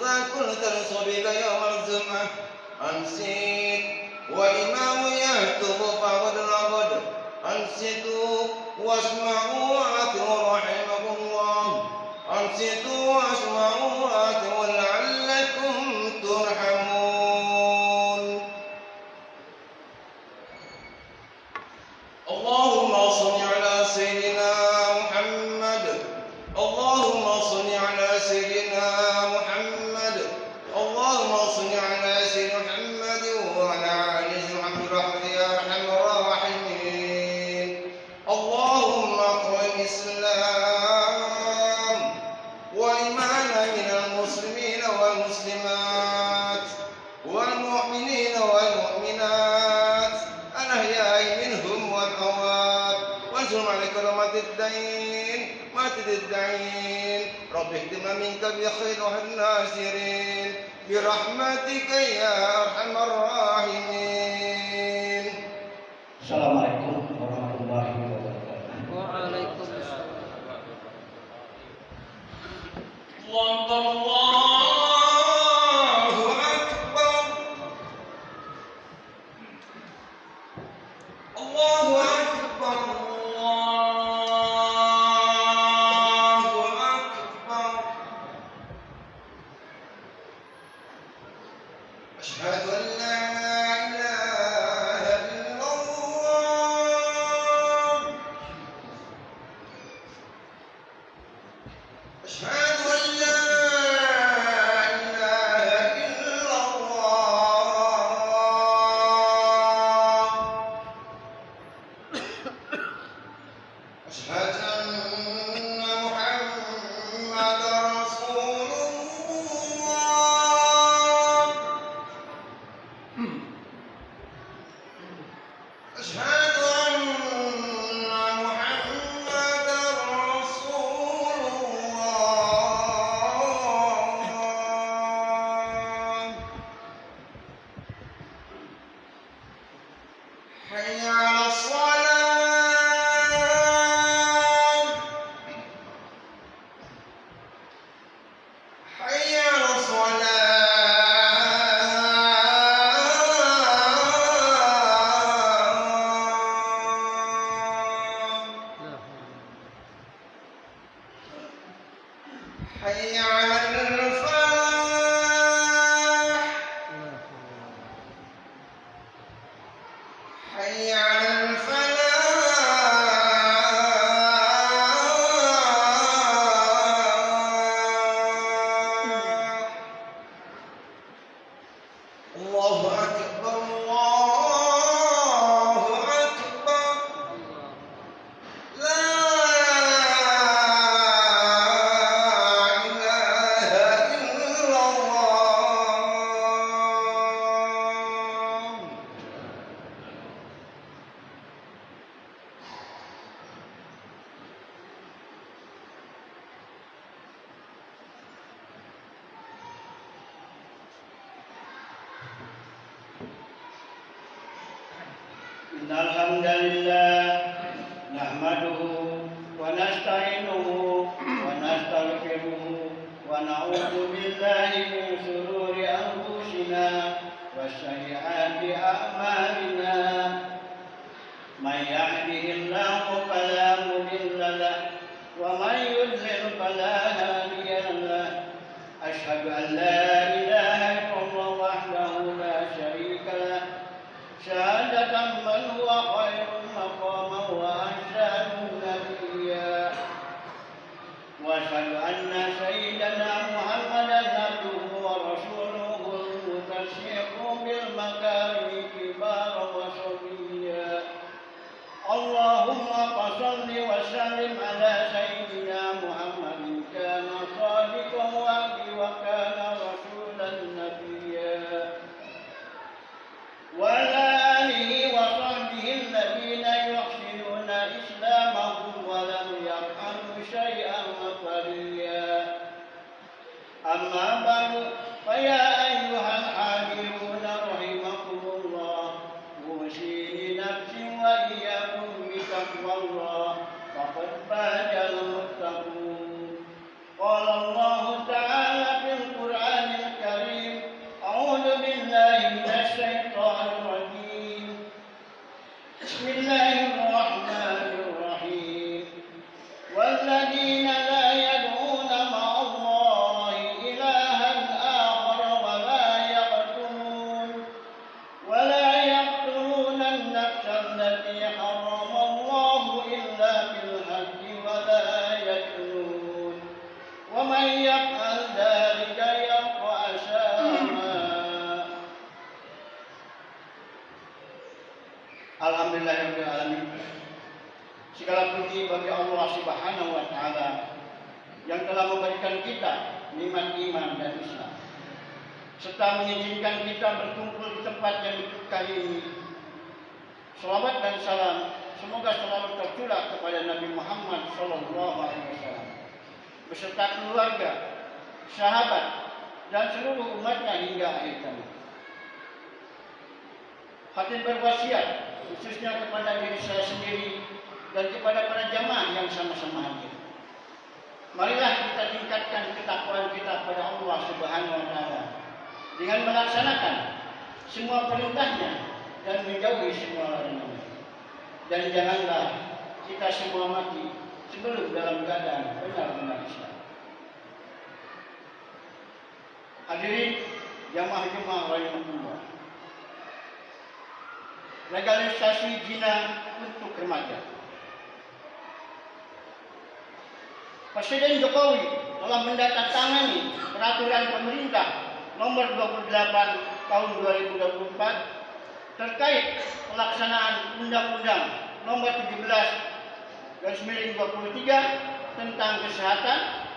إذا كنت لصبيك يوم الجمعة أنصت والإمام يخطب فقد رقد أنصتوا واسمعوا وأطيعوا رحمكم الله أنصتوا واسمعوا وأطيعوا لعلكم ترحمون. اللهم صل على سيدنا محمد اللهم صل على سيدنا محمد اللهم صل على سيدنا محمد وعلى آله وصحبه برحمتك يا أرحم الراحمين. اللهم اقم الإسلام والإيمان من المسلمين والمسلمات والمؤمنين والمؤمنات الأحياء منهم والأموات وانصرهم على كرامة الدين ماتد الدين رب اهدنا منك بخير الناصرين برحمتك يا أرحم الراحمين. Assalamualaikum warahmatullahi wabarakatuh. Waalaikumsalam. Allahu Akbar Allahu Akbar Allahu Akbar. Asyhadu an la ilaha illallah. Asyhadu an la ilaha illallah. Asyhadu anna Muhammadar Rasulullah. Asyhadu anna Muhammadar Rasulullah. Hayya 'alas shalah. Hayya 'alas shalah. Hayya 'alal falah. Hayya 'alal falah. Allahu Akbar Allahu Akbar. La ilaha illallah. Innal hamdalillah nahmaduhu wa nasta'inuhu wa nastaghfiruhu wa na'udzu billahi min shururi anfusina wa sayyiati a'malina. May yahdihillahu fala mudilla lahu wa may yudlil fala hadiya lahu. Asyhadu an la ilaha illallah wahdahu la syarika lahu syahadatan man huwa khairun maqaman wa ahsanu nabiyya. Wa asyhadu anna sayyidana Muhammadan abduhu wa rasuluhu al-mutasyiqu bil makarimi kibara wa sabiyya. Allahumma salli wa sallim ala sayyidina Muhammadin kana sadiqan wa'di wa kana rasulan nabiyya. وعلى آله وصحبه الذين يحسنون إسلامهم ولم يفعلوا شيئا فريا. أما بعد فيا أيها الحاضرون رحمكم الله أوصي لنفسي وإياكم بتقوى الله فقد فاز المتقون. قال الله تعالى في القرآن Alhamdulillahirabbil alamin. Segala puji bagi Allah Subhanahu wa taala yang telah memberikan kita nikmat iman dan Islam, serta mengizinkan kita berkumpul di tempat yang duduk kali ini. Selawat dan salam semoga selalu tercurah kepada Nabi Muhammad SAW beserta keluarga, sahabat, dan seluruh umatnya hingga akhir zaman. Khatib berwasiat khususnya kepada diri saya sendiri dan kepada para jamaah yang sama-sama hadir. Marilah kita tingkatkan ketakwaan kita pada Allah Subhanahu wa taala dengan melaksanakan semua perintahnya dan menjauhi semua larangannya. Dan janganlah kita semua mati sebelum dalam keadaan benar-benar Islam. Hadirin jamaah Jumat rahimahullah. Legalisasi zina untuk remaja. Presiden Jokowi telah menandatangani peraturan pemerintah nomor 28 tahun 2024 terkait pelaksanaan Undang-Undang nomor 17/23 tentang kesehatan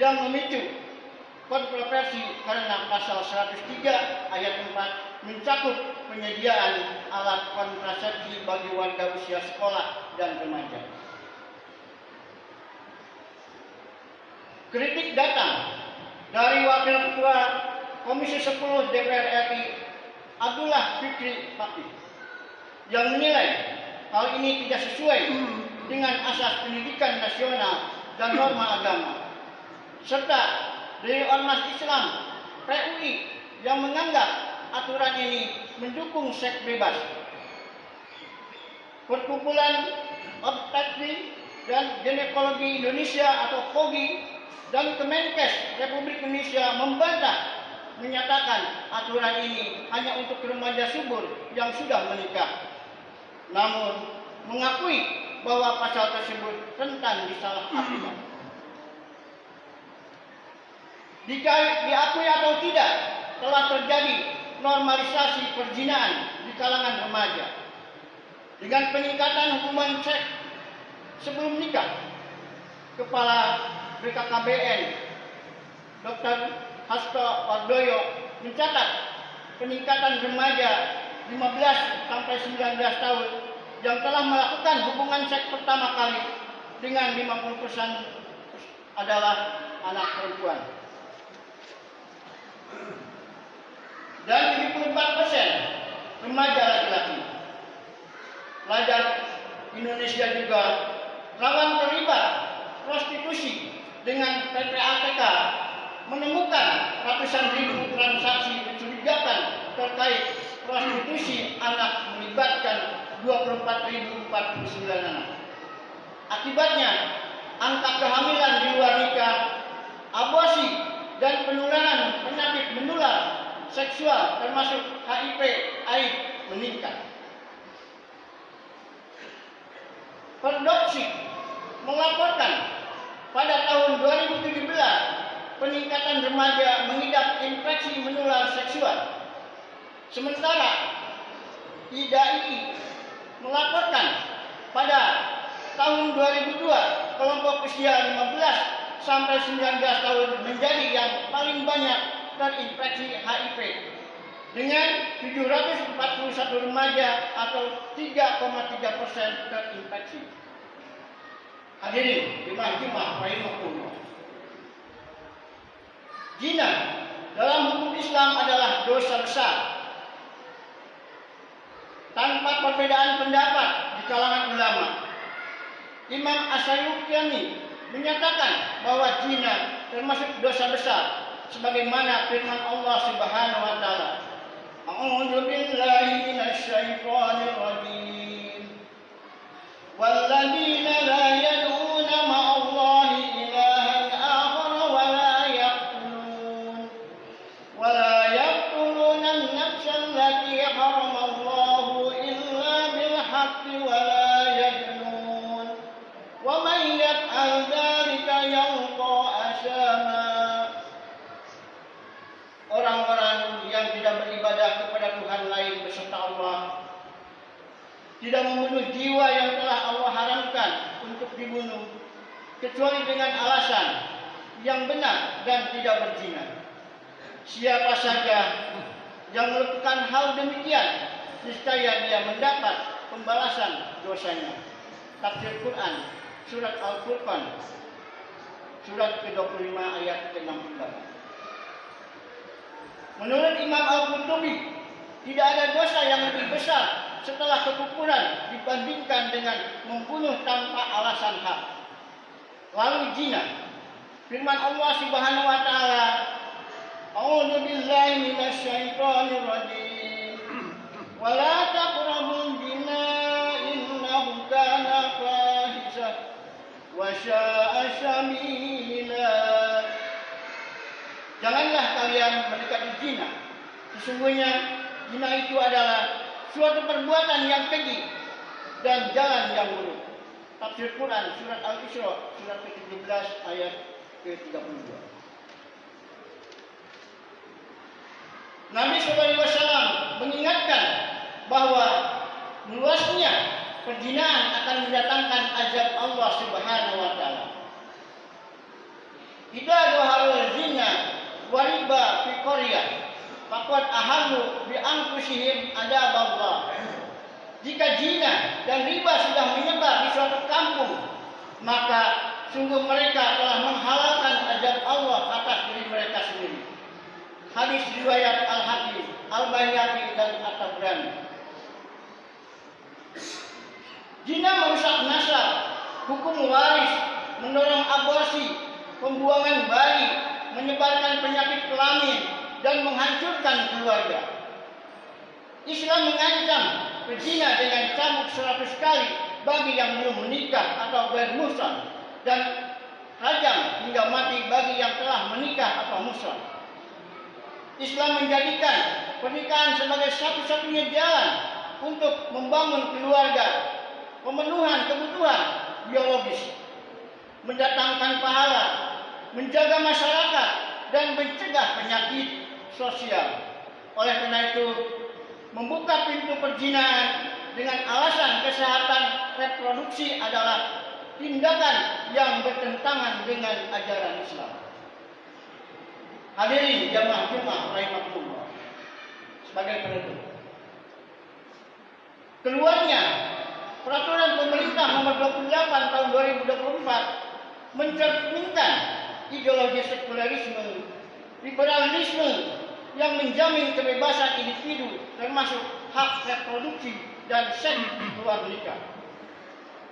yang memicu kontroversi karena pasal 103 ayat 4 mencakup penyediaan alat kontrasepsi bagi warga usia sekolah dan remaja. Kritik datang dari Wakil Ketua Komisi 10 DPR RI Abdullah Fikri Fakih yang menilai hal ini tidak sesuai dengan asas pendidikan nasional dan norma agama, serta dari Ormas Islam PUI yang menganggap aturan ini mendukung seks bebas. Perkumpulan Obstetri dan Ginekologi Indonesia atau POGI dan Kemenkes Republik Indonesia membantah, menyatakan aturan ini hanya untuk remaja subur yang sudah menikah, namun mengakui bahwa pasal tersebut rentan disalahartikan. Diakui atau tidak, telah terjadi normalisasi perzinahan di kalangan remaja dengan peningkatan hukuman seks sebelum nikah. Kepala BKKBN Dr. Hasto Wardoyo mencatat peningkatan remaja 15 sampai 19 tahun yang telah melakukan hubungan seks pertama kali dengan 50% adalah anak perempuan. Dan 74% remaja laki-laki. Pelajar Indonesia juga rawan terlibat prostitusi dengan PPATK menemukan ratusan ribu transaksi mencurigakan terkait prostitusi anak melibatkan 24.049 anak. Akibatnya, angka kehamilan di luar nikah, aborsi, dan penularan penyakit menular seksual termasuk HIV/AIDS meningkat. Perdopsi melaporkan pada tahun 2017 peningkatan remaja mengidap infeksi menular seksual. Sementara IDAI melaporkan pada tahun 2002 kelompok usia 15 sampai 19 tahun menjadi yang paling banyak terinfeksi HIV dengan 741 remaja atau 3,3% terinfeksi. Hadirin jemaah rahimahullah. Zina dalam hukum Islam adalah dosa besar. Tanpa perbedaan pendapat di kalangan ulama, Imam Asy'ari menyatakan bahwa zina termasuk dosa besar sebagaimana firman Allah Subhanahu wa taala. A'udzu billahi minasy syaithanir rajim. Walladzina la yad'una ma'allahi ilahan akhar wa la yaqtuluna an-nafsa allati harama Allahu illa bil haqqi wa la yajnun. Wa man yaf'al dzalika yalqa asama. Orang-orang yang tidak beribadah kepada Tuhan lain beserta Allah tidak membunuh jiwa yang telah Allah haramkan untuk dibunuh, kecuali dengan alasan yang benar dan tidak berzina. Siapa saja yang melakukan hal demikian, niscaya dia mendapat pembalasan dosanya. Tafsir Quran, Surat Al-Furqan, Surat ke-25 ayat ke-68. Menurut Imam Al-Qurtubi, tidak ada dosa yang lebih besar setelah kekufuran dibandingkan dengan membunuh tanpa alasan hak. Lalu zina. Firman Allah Subhanahu wa taala, "A'udzu billahi minasy syaithanir rajim. Wa la taqrabuz zina innahu kana fahisha wa sya'a sabila." Janganlah kalian mendekati zina. Sesungguhnya zina itu adalah suatu perbuatan yang keji dan jalan yang buruk. Tafsir Quran Surat Al-Isra, Surat ke-17 ayat ke-32. Nabi SAW mengingatkan bahwa meluasnya perzinahan akan mendatangkan azab Allah Subhanahu wa taala. Idza dhaharul zina wa riba fi qaryah faqad ahallu bi anfusihim adab Allah. Jika zina dan riba sudah menyebar di suatu kampung, maka sungguh mereka telah menghalalkan azab Allah atas diri mereka sendiri. Hadis riwayat Al-Hakim, Al-Baihaqi dan At-Tabrani. Zina merusak nasab, hukum waris, mendorong aborsi, pembuangan bayi, menyebarkan penyakit kelamin, dan menghancurkan keluarga. Islam mengancam berzina dengan cambuk 100 kali bagi yang belum menikah atau bermuhsan, dan rajam hingga mati bagi yang telah menikah atau muhsan. Islam menjadikan pernikahan sebagai satu-satunya jalan untuk membangun keluarga, pemenuhan kebutuhan biologis, mendatangkan pahala, menjaga masyarakat, dan mencegah penyakit sosial. Oleh karena itu, membuka pintu perzinahan dengan alasan kesehatan reproduksi adalah tindakan yang bertentangan dengan ajaran Islam. Hadirin jamaah Jumat rahimakumullah. Sebagai penutup, keluarnya peraturan pemerintah nomor 28 tahun 2024 mencerminkan ideologi sekularisme, liberalisme yang menjamin kebebasan individu termasuk hak reproduksi dan seks di luar nikah.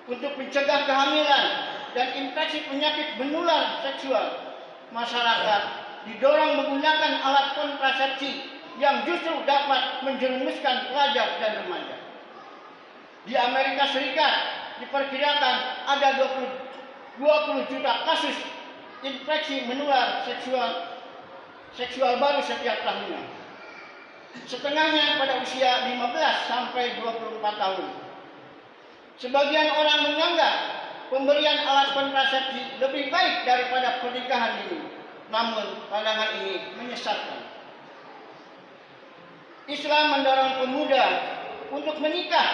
Untuk mencegah kehamilan dan infeksi penyakit menular seksual, masyarakat didorong menggunakan alat kontrasepsi yang justru dapat menjerumuskan pelajar dan remaja. Di Amerika Serikat diperkirakan ada 20 juta kasus infeksi menular seksual baru setiap tahunnya. Setengahnya pada usia 15 sampai 24 tahun. Sebagian orang menganggap pemberian alat kontrasepsi lebih baik daripada pernikahan ini. Namun pandangan ini menyesatkan. Islam mendorong pemuda untuk menikah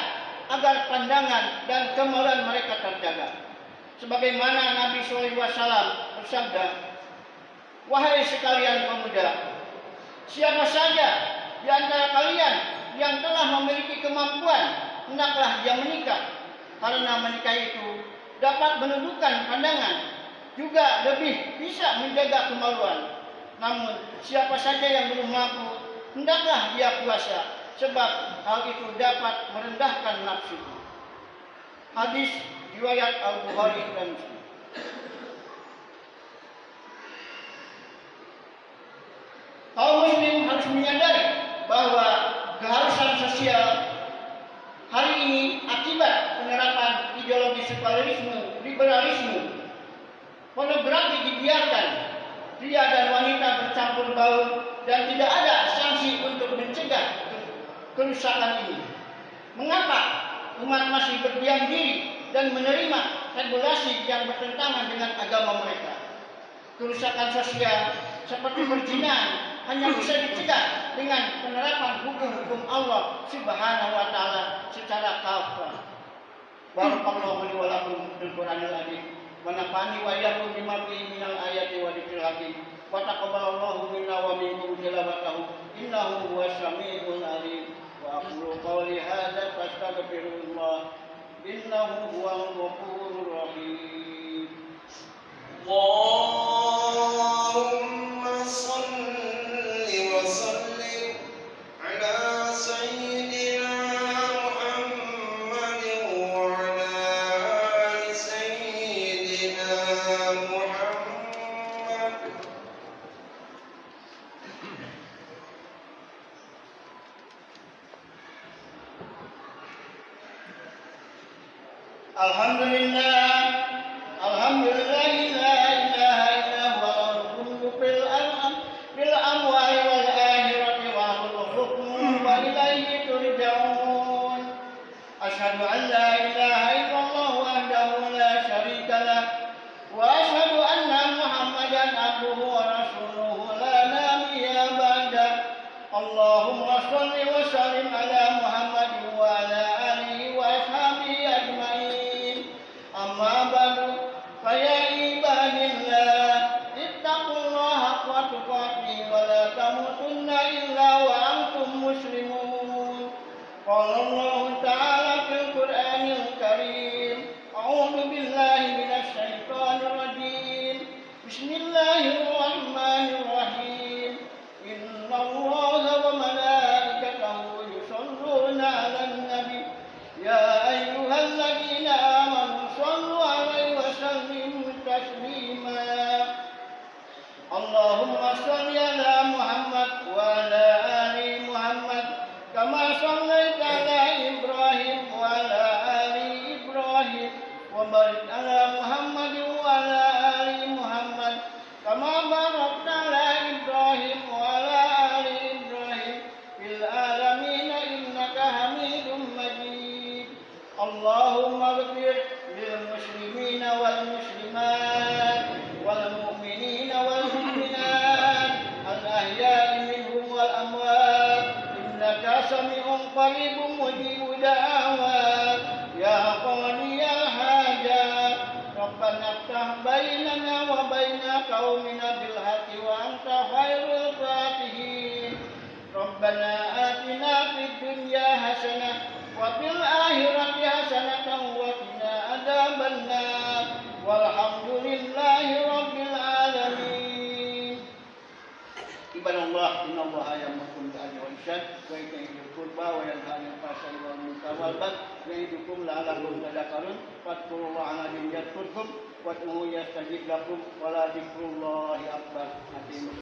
agar pandangan dan kemaluan mereka terjaga. Sebagaimana Nabi SAW bersabda, "Wahai sekalian pemuda, siapa saja di antara kalian yang telah memiliki kemampuan, hendaklah dia menikah, karena menikah itu dapat menundukkan pandangan, juga lebih bisa menjaga kemaluan. Namun siapa saja yang belum mampu, hendaklah dia puasa, sebab hal itu dapat merendahkan nafsu." Hadis riwayat Al-Bukhari dan Muslim. Kaum muslim harus menyadari bahwa keharusan sosial hari ini akibat penerapan ideologi sekularisme, liberalisme, pornografi dibiarkan, pria dan wanita bercampur baur, dan tidak ada sanksi untuk mencegah kerusakan ini. Mengapa umat masih berdiam diri dan menerima regulasi yang bertentangan dengan agama mereka? Kerusakan sosial seperti perzinahan hanya bisa dicegah dengan penerapan hukum-hukum Allah Subhanahu wa taala secara kafah. Barakallahu li wa lakum fil Qur'anil azim wa nafa'ani wa iyyakum bima fihi minal ayati wa dzikril hakim. Wa taqabbalallahu minna wa minkum tilawatahu innahu huwas samiul alim. Wa aqulu qawli hadza fastaghfirullah innahu huwal ghafurur rahim. Allahumma salli wa sallim ala sayyidina Muhammadin wa ala ali sayyidina Muhammad. Alhamdulillah, alhamdulillah la ilaha illa huwa al-mulku bil amwali wal akhirati wa huwal hukmu wa ilayhi turja'un. Asyhadu an la ilaha illallah wahdahu la syarika lah wa asyhadu anna Muhammadan abduhu wa rasuluhu la nabiyya ba'da. Allahumma shalli wa sallim ala Muhammadin wa ala alihi wa ashabihi ajma'in. Amma ba'du, faya ibadillah, ittaqullaha haqqa tuqatih wa la tamutunna illa wa antum muslimun. Qala Allah ta'ala fil Qur'anil Karim, a'udzu billahi minasy syaithanir rajim. Bismillahirrahmanirrahim. Innallaha wa malaikatahu yusholluna 'alan nabi. Ya ayyuhalladzina amanu shallu 'alaihi wa sallimu taslima. Allahumma shalli 'ala Muhammad wa 'ala ali Muhammad kama shallaita 'ala Ibrahim wa 'ala ali Ibrahim wa barik 'ala Muhammad wa 'ala ali Muhammad kama barakta 'ala Ibrahim wa 'ala ali Ibrahim fil alamin innaka Hamidum Majid. Allahumma ighfir lil muslimina wal muslimat wal mu'minina wal mu'minat al ahya'i minhum wal amwat innaka sami'un qaribun mujibud da'awat ya qadiyal hajat. Rabbana iftah bainana wa baina qaumina bil haqqi wa anta khairul fatihin. Rabbana atina fid dunya hasanah wa fil akhirati hasanatan wa qina adzabannar. Walhamdulillahi rabbil alamin. Ibadallah, innallaha ya'muru bil 'adli wal ihsan wa ita'i dzil qurba wa yanha 'anil fahsya'i wal munkari wal baghi ya'idukum la'allakum tadhakkarun. Fadhkurullaha 'azim yadhkurkum wad'uhu yastajib lakum wa la dzikrullahi akbar.